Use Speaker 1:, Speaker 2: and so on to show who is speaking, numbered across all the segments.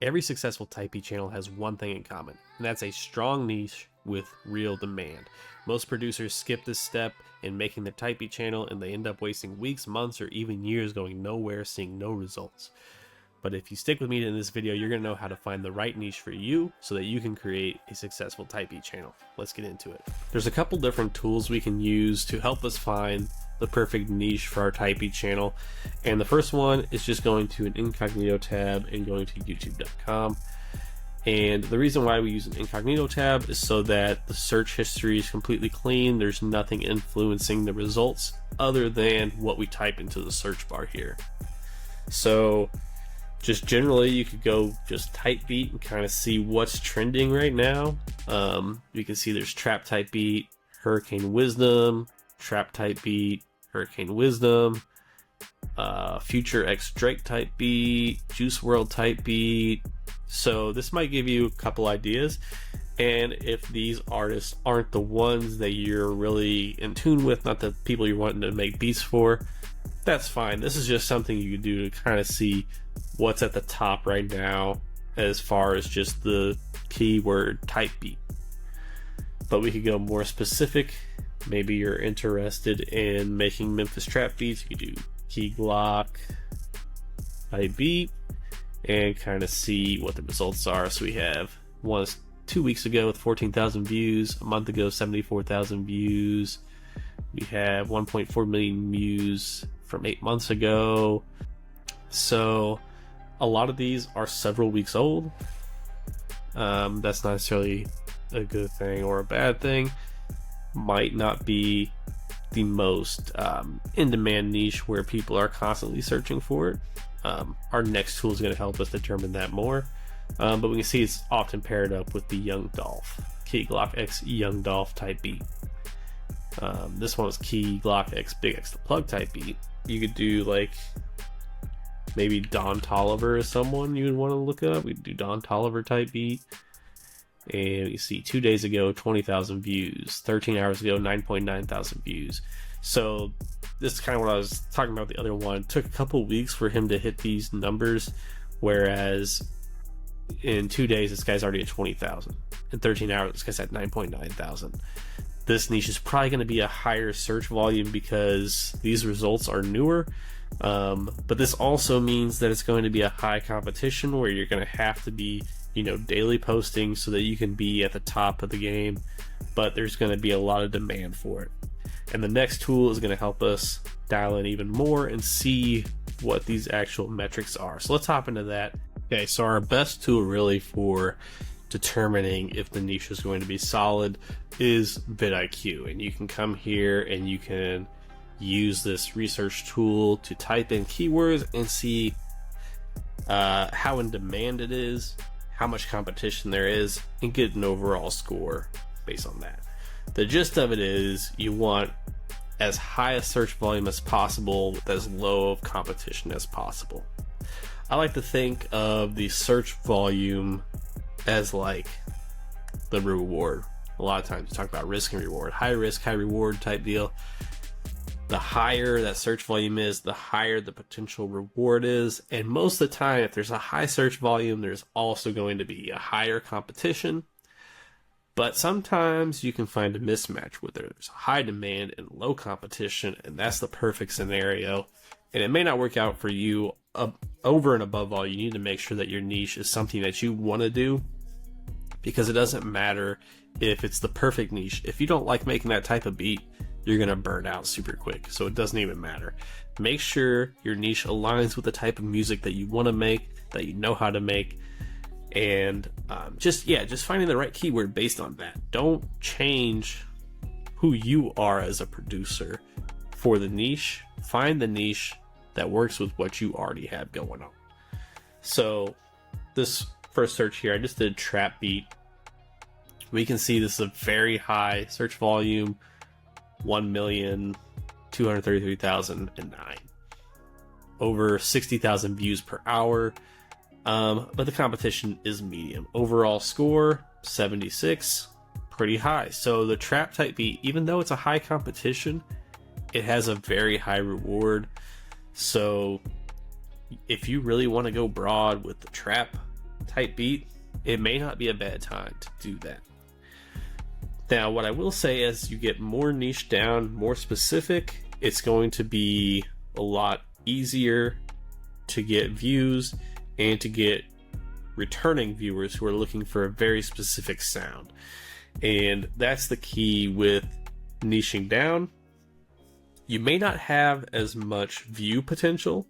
Speaker 1: Every successful type beat channel has one thing in common, and that's a strong niche with real demand. Most producers skip this step in making the type beat channel, and they end up wasting weeks, months, or even years going nowhere, seeing no results. But if you stick with me in this video, you're going to know how to find the right niche for you so that you can create a successful type beat channel. Let's get into it. There's a couple different tools we can use to help us find the perfect niche for our type beat channel. And the first one is just going to an incognito tab and going to youtube.com. And the reason why we use an incognito tab is so that the search history is completely clean. There's nothing influencing the results other than what we type into the search bar here. So just generally, you could go just type beat and kind of see what's trending right now. You can see there's trap type beat, hurricane wisdom, trap type beat, hurricane wisdom, future X Drake type beat, Juice WRLD type beat. So this might give you a couple ideas. And if these artists aren't the ones that you're really in tune with, not the people you're wanting to make beats for, that's fine. This is just something you can do to kind of see what's at the top right now as far as just the keyword type beat. But we could go more specific. Maybe you're interested in making Memphis trap beats. You could do key Glock type beat and kind of see what the results are. So we have one 2 weeks ago with 14,000 views, a month ago 74,000 views. We have 1.4 million views from 8 months ago. So a lot of these are several weeks old. That's not necessarily a good thing or a bad thing. Might not be the most in-demand niche where people are constantly searching for it. Our next tool is going to help us determine that more. But we can see it's often paired up with the Young Dolph, Key Glock X Young Dolph type beat. This one was Key Glock X Big X the Plug type beat. You could do like maybe Don Toliver is someone you would want to look up. We could do Don Toliver type beat. And you see 2 days ago 20,000 views, 13 hours ago 9.9 thousand views. So this is kind of what I was talking about. The other one, it took a couple weeks for him to hit these numbers, whereas in 2 days this guy's already at 20,000. In 13 hours this guy's at 9.9 thousand. This niche is probably going to be a higher search volume because these results are newer. But this also means that it's going to be a high competition where you're going to have to be, daily posting so that you can be at the top of the game. But there's going to be a lot of demand for it. And the next tool is going to help us dial in even more and see what these actual metrics are. So let's hop into that. Okay, so our best tool really for determining if the niche is going to be solid is VidIQ. And you can come here and you can use this research tool to type in keywords and see how in demand it is, how much competition there is, and get an overall score based on that. The gist of it is you want as high a search volume as possible with as low of competition as possible. I like to think of the search volume as like the reward. A lot of times you talk about risk and reward, high risk, high reward type deal. The higher that search volume is, the higher the potential reward is. And most of the time, if there's a high search volume, there's also going to be a higher competition. But sometimes you can find a mismatch where there's high demand and low competition, and that's the perfect scenario. And it may not work out for you. Over and above all, you need to make sure that your niche is something that you want to do, because it doesn't matter if it's the perfect niche. If you don't like making that type of beat, you're going to burn out super quick. So it doesn't even matter. Make sure your niche aligns with the type of music that you want to make, that you know how to make. And just finding the right keyword based on that. Don't change who you are as a producer for the niche. Find the niche that works with what you already have going on. So this first search here, I just did trap beat. We can see this is a very high search volume, 1,233,009. Over 60,000 views per hour. But the competition is medium. Overall score, 76, pretty high. So the trap type beat, even though it's a high competition, it has a very high reward. So if you really want to go broad with the trap type beat, it may not be a bad time to do that. Now, what I will say, as you get more niche down, more specific, it's going to be a lot easier to get views and to get returning viewers who are looking for a very specific sound. And that's the key with niching down. You may not have as much view potential,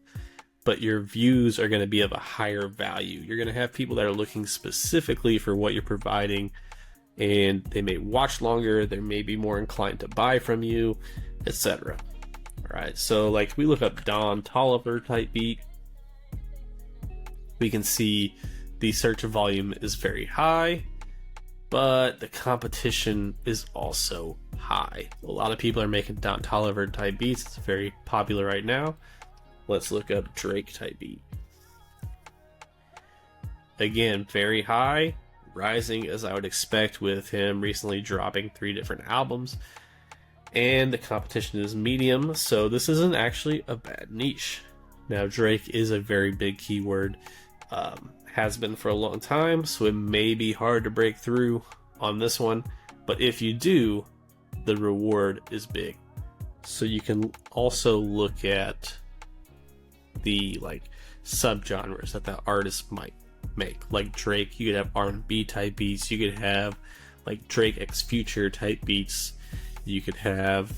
Speaker 1: but your views are going to be of a higher value. You're going to have people that are looking specifically for what you're providing, and they may watch longer, they may be more inclined to buy from you, etc. All right, so like we look up Don Toliver type beat, we can see the search volume is very high, but the competition is also high. A lot of people are making Don Toliver type beats. It's very popular right now. Let's look up Drake type beat. Again, very high, rising as I would expect with him recently dropping 3 different albums. And the competition is medium, so this isn't actually a bad niche. Now, Drake is a very big keyword, has been for a long time, so it may be hard to break through on this one, but if you do, the reward is big. So you can also look at the like subgenres that the artist might make. Like Drake, you could have R&B type beats, you could have like Drake X Future type beats, you could have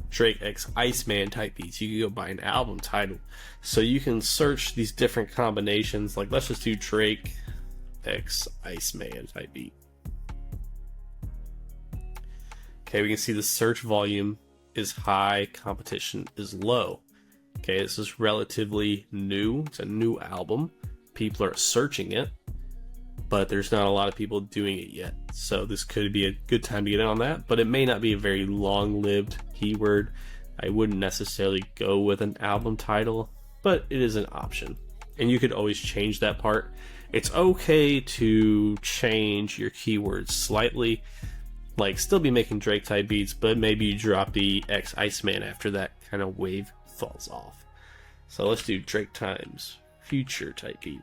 Speaker 1: Drake X Iceman type beats. You could go by an album title. So you can search these different combinations. Like let's just do Drake X Iceman type beat. Okay, we can see the search volume is high, competition is low. Okay, this is relatively new. It's a new album. People are searching it, but there's not a lot of people doing it yet. So this could be a good time to get in on that, but it may not be a very long-lived keyword. I wouldn't necessarily go with an album title, but it is an option. And you could always change that part. It's okay to change your keywords slightly. Like still be making Drake type beats, but maybe you drop the X Iceman after that kind of wave falls off. So let's do Drake times Future type beat.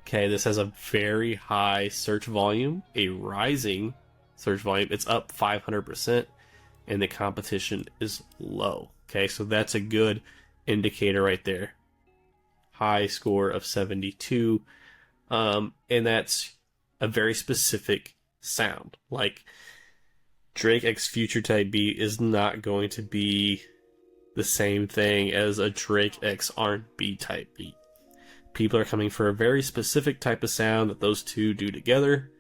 Speaker 1: Okay, this has a very high search volume, a rising search volume. It's up 500%, and the competition is low. Okay, so that's a good indicator right there. High score of 72, and that's a very specific sound. Like Drake X Future type beat is not going to be the same thing as a Drake X R&B type beat. People are coming for a very specific type of sound that those two do together,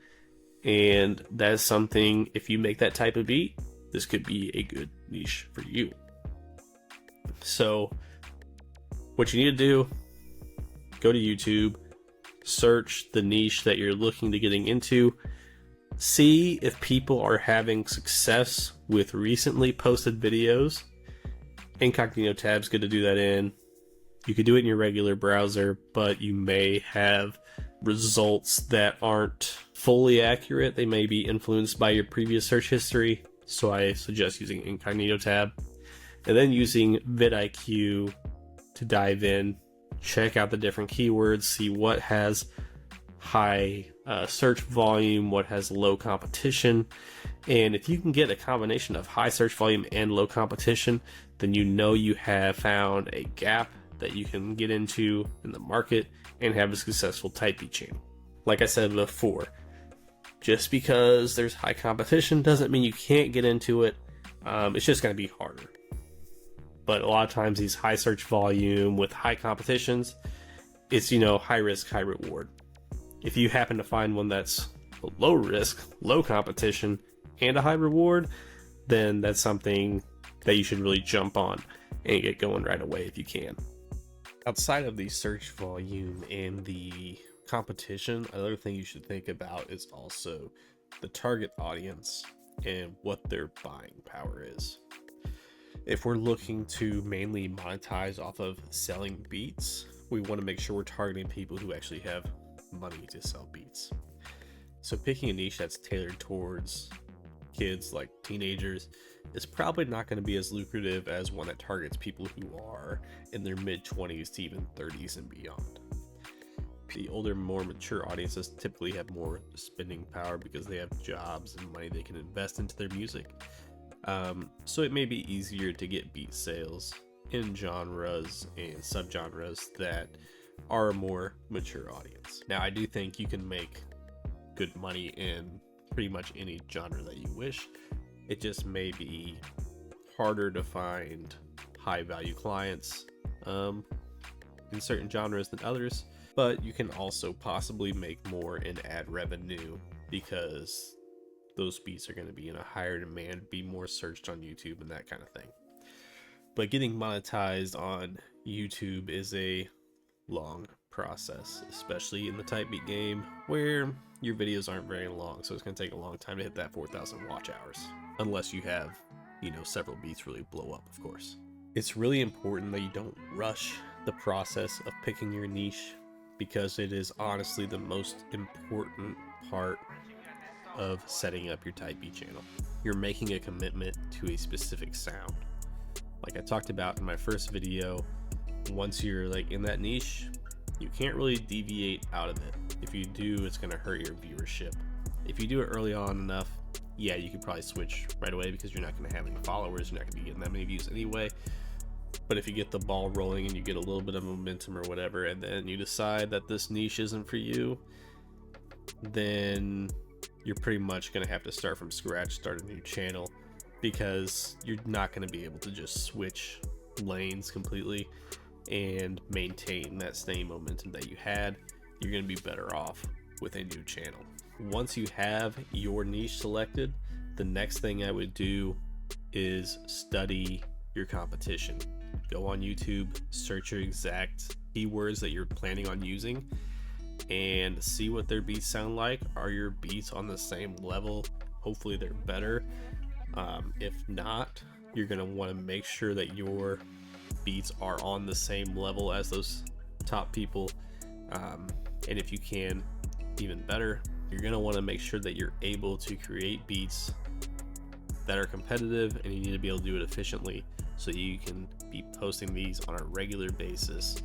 Speaker 1: and that is something, if you make that type of beat, this could be a good niche for you. So what you need to do, go to YouTube, search the niche that you're looking to getting into, see if people are having success with recently posted videos. Incognito tab's good to do that in. You could do it in your regular browser, but you may have results that aren't fully accurate. They may be influenced by your previous search history, so I suggest using Incognito tab. And then using VidIQ to dive in, check out the different keywords, see what has high search volume, what has low competition. And if you can get a combination of high search volume and low competition, then you know you have found a gap that you can get into in the market and have a successful type beat channel. Like I said before, just because there's high competition doesn't mean you can't get into it. It's just going to be harder. But a lot of times these high search volume with high competitions, it's, high risk, high reward. If you happen to find one that's low risk, low competition, and a high reward, then that's something that you should really jump on and get going right away if you can. Outside of the search volume and the competition, another thing you should think about is also the target audience and what their buying power is. If we're looking to mainly monetize off of selling beats, we want to make sure we're targeting people who actually have money to sell beats. So picking a niche that's tailored towards kids, like teenagers, is probably not going to be as lucrative as one that targets people who are in their mid-20s to even 30s and beyond. The older, more mature audiences typically have more spending power because they have jobs and money they can invest into their music. So it may be easier to get beat sales in genres and subgenres that are a more mature audience. Now, I do think you can make good money in pretty much any genre that you wish. It just may be harder to find high value clients in certain genres than others, but you can also possibly make more in ad revenue because those beats are going to be in a higher demand, be more searched on YouTube and that kind of thing. But getting monetized on YouTube is a long process, especially in the type beat game where your videos aren't very long, so it's going to take a long time to hit that 4,000 watch hours, unless you have, several beats really blow up, of course. It's really important that you don't rush the process of picking your niche, because it is honestly the most important part of setting up your type beat channel. You're making a commitment to a specific sound. Like I talked about in my first video, once you're like in that niche, you can't really deviate out of it. If you do, it's gonna hurt your viewership. If you do it early on enough, yeah, you could probably switch right away because you're not gonna have any followers, you're not gonna be getting that many views anyway. But if you get the ball rolling and you get a little bit of momentum or whatever, and then you decide that this niche isn't for you, then you're pretty much gonna have to start from scratch, start a new channel, because you're not gonna be able to just switch lanes completely and maintain that same momentum that you had. You're going to be better off with a new channel. Once you have your niche selected, the next thing I would do is study your competition. Go on YouTube, search your exact keywords that you're planning on using, and see what their beats sound like. Are your beats on the same level? Hopefully they're better. If not, you're going to want to make sure that your beats are on the same level as those top people, and if you can, even better. You're going to want to make sure that you're able to create beats that are competitive, and you need to be able to do it efficiently so you can be posting these on a regular basis.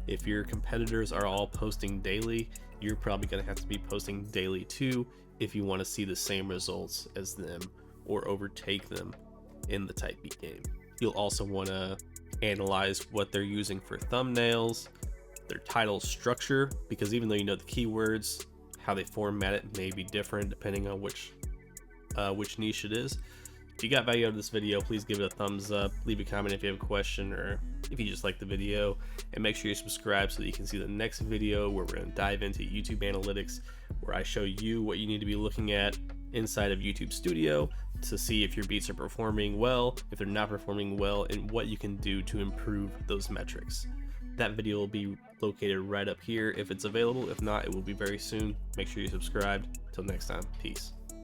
Speaker 1: If your competitors are all posting daily, you're probably going to have to be posting daily too if you want to see the same results as them or overtake them in the type beat game. You'll also want to analyze what they're using for thumbnails, their title structure, because even though you know the keywords, how they format it may be different depending on which niche it is. If you got value out of this video, please give it a thumbs up, leave a comment if you have a question or if you just like the video, and make sure you subscribe so that you can see the next video where we're going to dive into YouTube analytics, where I show you what you need to be looking at inside of YouTube Studio to see if your beats are performing well, if they're not performing well, and what you can do to improve those metrics. That video will be located right up here if it's available. If not, it will be very soon. Make sure you subscribe. Till next time, peace.